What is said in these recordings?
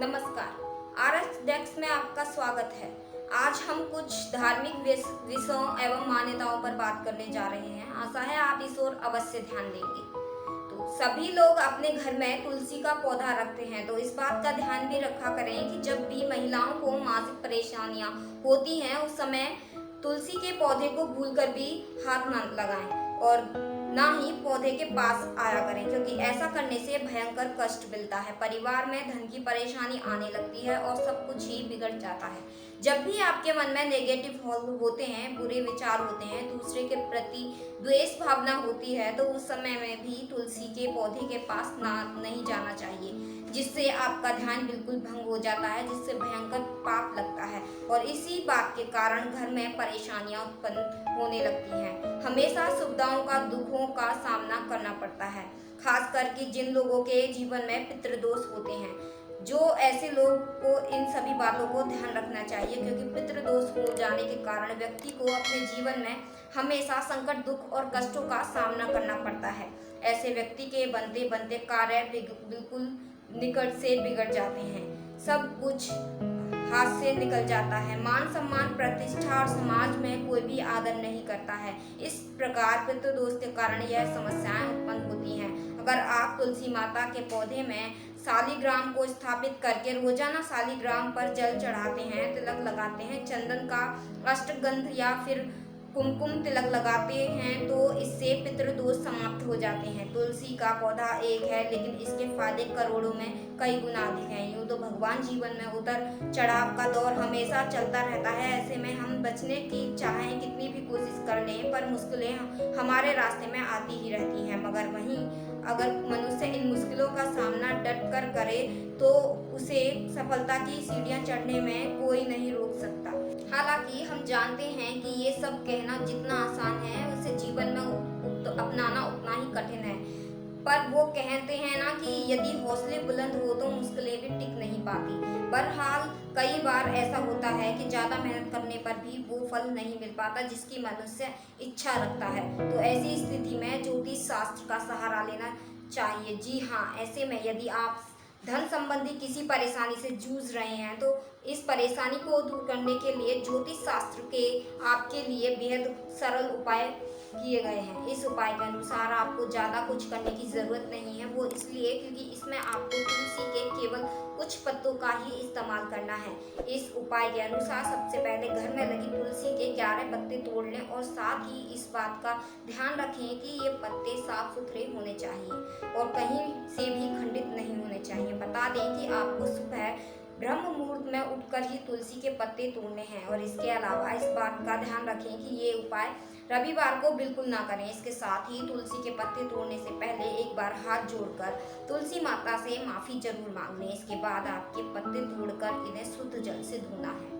नमस्कार, RS desk में आपका स्वागत है। आज हम कुछ धार्मिक विषयों एवं मान्यताओं पर बात करने जा रहे हैं। आशा है आप इस ओर अवश्य ध्यान देंगे। तो सभी लोग अपने घर में तुलसी का पौधा रखते हैं, तो इस बात का ध्यान भी रखा करें कि जब भी महिलाओं को मासिक परेशानियां होती हैं उस समय तुलसी के पौधे को भूलकर भी हाथ न लगाएं और ना ही पौधे के पास आया करें, क्योंकि ऐसा करने से भयंकर कष्ट मिलता है, परिवार में धन की परेशानी आने लगती है और सब कुछ ही बिगड़ जाता है। जब भी आपके मन में नेगेटिव होते हैं, बुरे विचार होते हैं, दूसरे के प्रति द्वेष भावना होती है, तो उस समय में भी तुलसी के पौधे के पास नहीं जाना चाहिए, जिससे आपका ध्यान बिल्कुल भंग हो जाता है, जिससे भयंकर पाप लगता है और इसी बात के कारण घर में परेशानियां उत्पन्न होने लगती हैं। हमेशा सुविधाओं का दुखों का सामना करना पड़ता है, खास करके जिन लोगों के जीवन में पितृदोष होते हैं। जो ऐसे लोग को इन सभी बातों को ध्यान रखना चाहिए, क्योंकि पितृदोष हो जाने के कारण व्यक्ति को अपने जीवन में हमेशा संकट, दुख और कष्टों का सामना करना पड़ता है। ऐसे व्यक्ति के बनते बनते कार्य बिल्कुल निकट से बिगड़ जाते हैं, सब कुछ हाथ से निकल जाता है, मान सम्मान, प्रतिष्ठा और समाज में कोई भी आदर नहीं करता है। इस प्रकार पितृदोष के कारण यह समस्याएं उत्पन्न होती हैं। अगर आप तुलसी माता के पौधे में शालिग्राम को स्थापित करके रोजाना शालिग्राम पर जल चढ़ाते हैं, तिलक लगाते हैं, चंदन का अष्टगंध या फिर कुमकुम तिलक लगाते हैं, तो इससे पितृदोष समाप्त हो जाते हैं। तुलसी का पौधा एक है, लेकिन इसके फायदे करोड़ों में कई गुना अधिक हैं। यूँ तो भगवान जीवन में उतर चढ़ाव का दौर हमेशा चलता रहता है। ऐसे में हम बचने की चाहें कितनी भी कोशिश कर लें, पर मुश्किलें हमारे रास्ते में आती ही रहती हैं। मगर वहीं अगर मनुष्य इन मुश्किलों का सामना डट कर करे, तो उसे सफलता की सीढ़ियां चढ़ने में कोई नहीं रोक सकता। हालांकि हम जानते हैं कि ये सब कहना जितना आसान है, उसे जीवन में अपनाना उतना ही कठिन है। पर वो कहते हैं ना कि यदि हौसले बुलंद हो तो मुश्किलें भी टिक नहीं पाती। बहरहाल कई बार ऐसा होता है कि ज्यादा मेहनत करने पर भी वो फल नहीं मिल पाता जिसकी मनुष्य इच्छा रखता है। तो ऐसी स्थिति में ज्योतिष शास्त्र का सहारा लेना चाहिए। जी हाँ, ऐसे में यदि आप धन संबंधी किसी परेशानी से जूझ रहे हैं, तो इस परेशानी को दूर करने के लिए ज्योतिष शास्त्र के आपके लिए बेहद सरल उपाय किए गए हैं। इस उपाय के अनुसार आपको ज़्यादा कुछ करने की ज़रूरत नहीं है, वो इसलिए क्योंकि इसमें आपको तुलसी के केवल कुछ पत्तों का ही इस्तेमाल करना है। इस उपाय के अनुसार सबसे पहले घर में लगी तुलसी के 11 पत्ते तोड़ लें और साथ ही इस बात का ध्यान रखें कि ये पत्ते साफ सुथरे होने चाहिए और कहीं से भी खंडित नहीं होने चाहिए। बता दें कि आपको सुबह ब्रह्म मुहूर्त में उठकर ही तुलसी के पत्ते तोड़ने हैं और इसके अलावा इस बात का ध्यान रखें कि ये उपाय रविवार को बिल्कुल ना करें। इसके साथ ही तुलसी के पत्ते तोड़ने से पहले एक बार हाथ जोड़कर तुलसी माता से माफ़ी जरूर मांग लें। इसके बाद आपके पत्ते तोड़कर इन्हें शुद्ध जल से धोना है।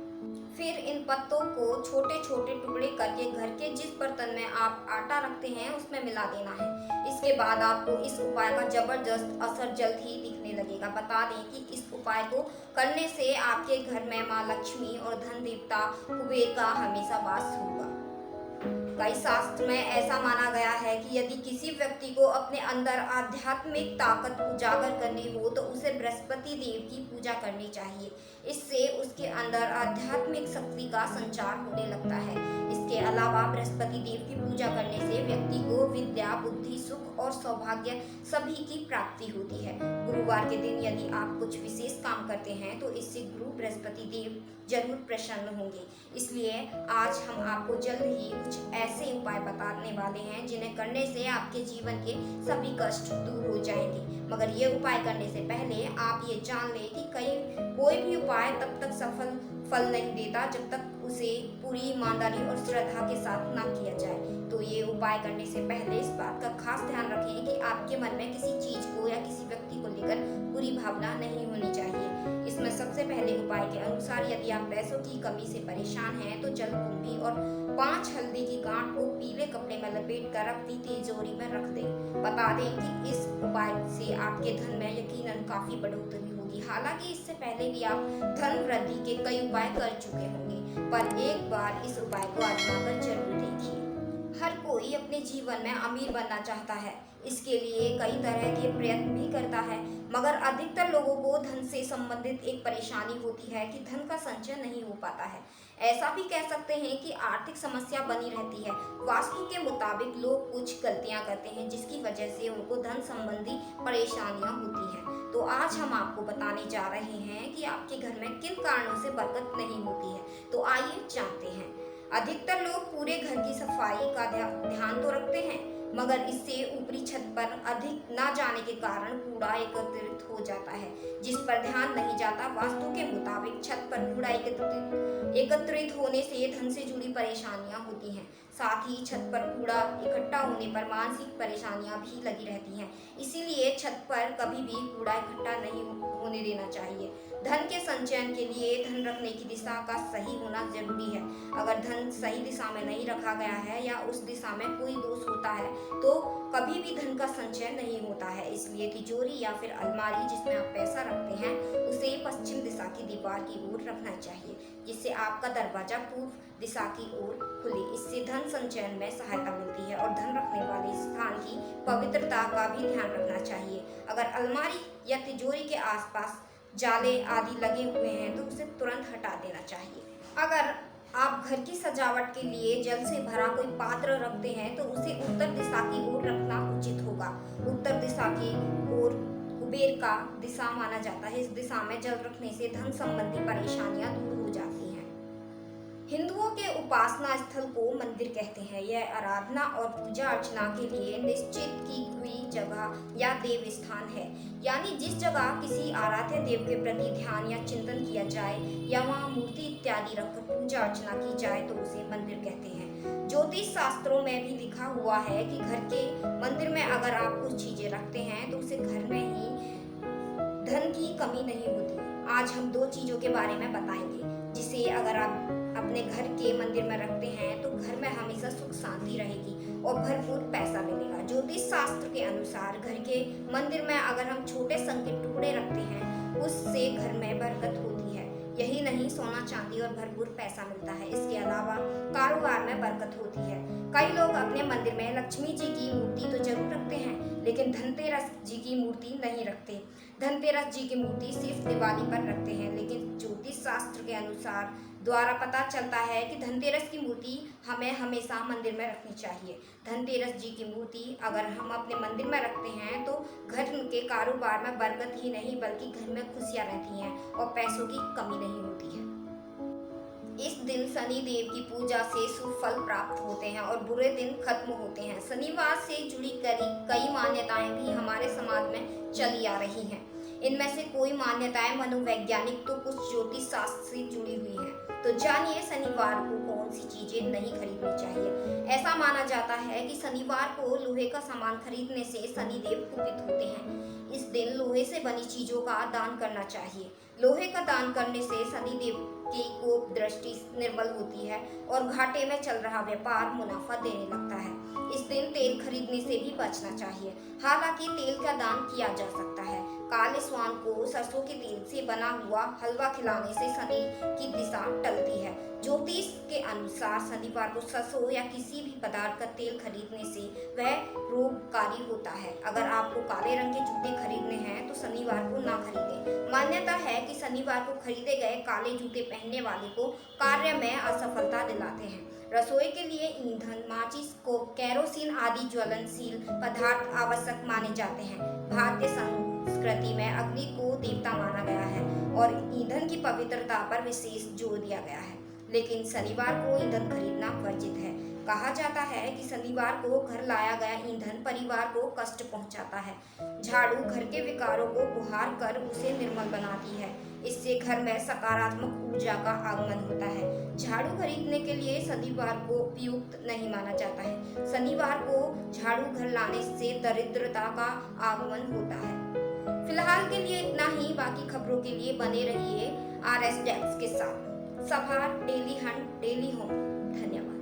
फिर इन पत्तों को छोटे छोटे टुकड़े करके घर के जिस बर्तन में आप आटा रखते हैं उसमें मिला देना है। इसके बाद आपको इस उपाय का जबरदस्त असर जल्द ही दिखने लगेगा। बता दें कि इस उपाय को करने से आपके घर में माँ लक्ष्मी और धन देवता कुबेर का हमेशा वास होगा। कई शास्त्र में ऐसा माना गया है कि यदि किसी व्यक्ति को अपने अंदर आध्यात्मिक ताकत उजागर करनी हो तो उसे बृहस्पति देव की पूजा करनी चाहिए। इससे उसके अंदर आध्यात्मिक शक्ति का संचार होने लगता है। इसके अलावा बृहस्पति देव की पूजा करने से व्यक्ति को विद्या, बुद्धि, सुख और सौभाग्य सभी की प्राप्ति होती है। गुरुवार के दिन यदि आप कुछ विशेष काम करते हैं तो इससे गुरु बृहस्पति देव जरूर प्रसन्न होंगे। इसलिए आज हम आपको जल्द ही कुछ ऐसे उपाय बताने वाले हैं जिन्हें करने से आपके जीवन के सभी कष्ट दूर हो जाएंगे। मगर ये उपाय करने से पहले आप ये जान लें कि कोई भी उपाय तब तक सफल फल नहीं देता जब तक उसे पूरी ईमानदारी और श्रद्धा के साथ ना किया जाए। तो ये उपाय करने से पहले इस बात का खास ध्यान रखें कि आपके मन में किसी चीज को या किसी व्यक्ति को लेकर बुरी भावना नहीं होनी चाहिए। इसमें सबसे पहले उपाय के अनुसार यदि आप पैसों की कमी से परेशान हैं तो जलकुंभी और 5 हल्दी की गांठ को पीले कपड़े में लपेट कर अपनी तिजोरी में रख दें। बता दें कि इस उपाय से आपके धन में यकीनन काफी बढ़ोतरी होगी। हालांकि इससे पहले भी आप धन वृद्धि के कई उपाय कर चुके होंगे, पर एक बार इस उपाय को आजमाकर जरूर देखिए। हर कोई अपने जीवन में अमीर बनना चाहता है, इसके लिए कई तरह के प्रयत्न भी करता है, मगर अधिकतर लोगों को धन से संबंधित एक परेशानी होती है कि धन का संचय नहीं हो पाता है। ऐसा भी कह सकते हैं कि आर्थिक समस्या बनी रहती है। वास्तु के मुताबिक लोग कुछ गलतियां करते हैं जिसकी वजह से उनको धन संबंधी परेशानियां होती हैं। तो आज हम आपको बताने जा रहे हैं कि आपके घर में किन कारणों से बरकत नहीं होती है। तो आइए जानते हैं। अधिकतर लोग पूरे घर की सफाई का ध्यान तो रखते हैं, मगर इससे ऊपरी छत पर अधिक ना जाने के कारण कूड़ा एकत्रित हो जाता है, जिस पर ध्यान नहीं जाता। वास्तु के मुताबिक छत पर कूड़ा एकत्रित होने से धन से जुड़ी परेशानियां होती हैं। साथ ही छत पर कूड़ा इकट्ठा होने पर मानसिक परेशानियां भी लगी रहती हैं। इसीलिए छत पर कभी भी कूड़ा इकट्ठा नहीं होने देना चाहिए। धन के संचयन के लिए धन रखने की दिशा का सही होना जरूरी है। अगर धन सही दिशा में नहीं रखा गया है या उस दिशा में कोई दोष होता है तो कभी भी धन का संचय नहीं होता है। इसलिए तिजोरी या फिर अलमारी जिसमें आप पैसा रखते हैं उसे पश्चिम दिशा की दीवार की ओर रखना चाहिए, जिससे आपका दरवाजा पूर्व दिशा की ओर खुले। इससे धन संचयन में सहायता मिलती है और धन रखने वाले स्थान की पवित्रता का भी ध्यान रखना चाहिए। अगर अलमारी या तिजोरी के आसपास जाले आदि लगे हुए हैं तो उसे तुरंत हटा देना चाहिए। अगर आप घर की सजावट के लिए जल से भरा कोई पात्र रखते हैं तो उसे उत्तर दिशा की ओर रखना उचित होगा। उत्तर दिशा की ओर कुबेर का दिशा माना जाता है। इस दिशा में जल रखने से धन संबंधी परेशानियां दूर हो जाती हैं। हिंदुओं के उपासना स्थल को मंदिर कहते हैं। यह आराधना और पूजा अर्चना के लिए निश्चित की हुई जगह या देव स्थान है। यानी जिस जगह किसी आराध्य देव के प्रति ध्यान या चिंतन किया जाए या वहाँ मूर्ति इत्यादि रखकर पूजा अर्चना की जाए तो उसे मंदिर कहते हैं। ज्योतिष शास्त्रों में भी लिखा हुआ है कि घर के मंदिर में अगर आप कुछ चीजें रखते हैं तो उसे घर में ही धन की कमी नहीं होती। आज हम दो चीजों के बारे में बताएंगे जिसे अगर आप अपने घर के मंदिर में रखते हैं तो घर में हमेशा सुख शांति रहेगी और भरपूर पैसा मिलेगा। ज्योतिष शास्त्र के अनुसार घर के मंदिर में अगर हम छोटे संग के टुकड़े रखते हैं उससे घर में बरकत होती है। यही नहीं, सोना चांदी और भरपूर पैसा मिलता है। इसके अलावा कारोबार में बरकत होती है। कई लोग अपने मंदिर में लक्ष्मी जी की मूर्ति तो जरूर रखते हैं लेकिन धनतेरस जी की मूर्ति नहीं रखते। धनतेरस जी की मूर्ति सिर्फ दिवाली पर रखते हैं, लेकिन ज्योतिष शास्त्र के अनुसार द्वारा पता चलता है कि धनतेरस की मूर्ति हमें हमेशा मंदिर में रखनी चाहिए। धनतेरस जी की मूर्ति अगर हम अपने मंदिर में रखते हैं तो घर के कारोबार में बरकत ही नहीं बल्कि घर में खुशियां रहती हैं और पैसों की कमी नहीं होती है। इस दिन शनि देव की पूजा से शुभ फल प्राप्त होते हैं और बुरे दिन खत्म होते हैं। शनिवार से जुड़ी कई मान्यताएं भी हमारे समाज में चली आ रही हैं। इनमें से कोई मान्यताएं मनोवैज्ञानिक तो कुछ ज्योतिष शास्त्र से जुड़ी हुई हैं। तो जानिए शनिवार को कौन सी चीजें नहीं खरीदनी चाहिए। ऐसा माना जाता है कि शनिवार को लोहे का सामान खरीदने से शनिदेव कुपित होते हैं। इस दिन लोहे से बनी चीजों का दान करना चाहिए। लोहे का दान करने से शनिदेव की कोप दृष्टि निर्बल होती है और घाटे में चल रहा व्यापार मुनाफा देने लगता है। इस दिन तेल खरीदने से भी बचना चाहिए। हालांकि तेल का दान किया जा सकता है। काले स्वान को सरसों के तेल से बना हुआ हलवा खिलाने से शनि की दिशा टलती है। ज्योतिष के अनुसार शनिवार को सरसों या किसी भी पदार्थ का तेल खरीदने से वह रोगकारी होता है। अगर आपको काले रंग के जूते खरीदने हैं तो शनिवार को ना खरीदें। मान्यता है कि शनिवार को खरीदे गए काले जूते पहनने वाले को कार्य में असफलता दिलाते हैं। रसोई के लिए ईंधन, माचिस को केरोसिन आदि ज्वलनशील पदार्थ आवश्यक माने जाते हैं। भारतीय संस्कृति में अग्नि को देवता माना गया है और ईंधन की पवित्रता पर विशेष जोर दिया गया है। लेकिन शनिवार को ईंधन खरीदना वर्जित है। कहा जाता है कि शनिवार को घर लाया गया ईंधन परिवार को कष्ट पहुंचाता है। झाड़ू घर के विकारों को बुहार कर उसे निर्मल बनाती है। इससे घर में सकारात्मक ऊर्जा का आगमन होता है। झाड़ू खरीदने के लिए शनिवार को उपयुक्त नहीं माना जाता है। शनिवार को झाड़ू घर लाने से दरिद्रता का आगमन होता है। फिलहाल के लिए इतना ही। बाकी खबरों के लिए बने रहिए RS डेस्क के साथ। सभा डेली हंट डेली होम। धन्यवाद।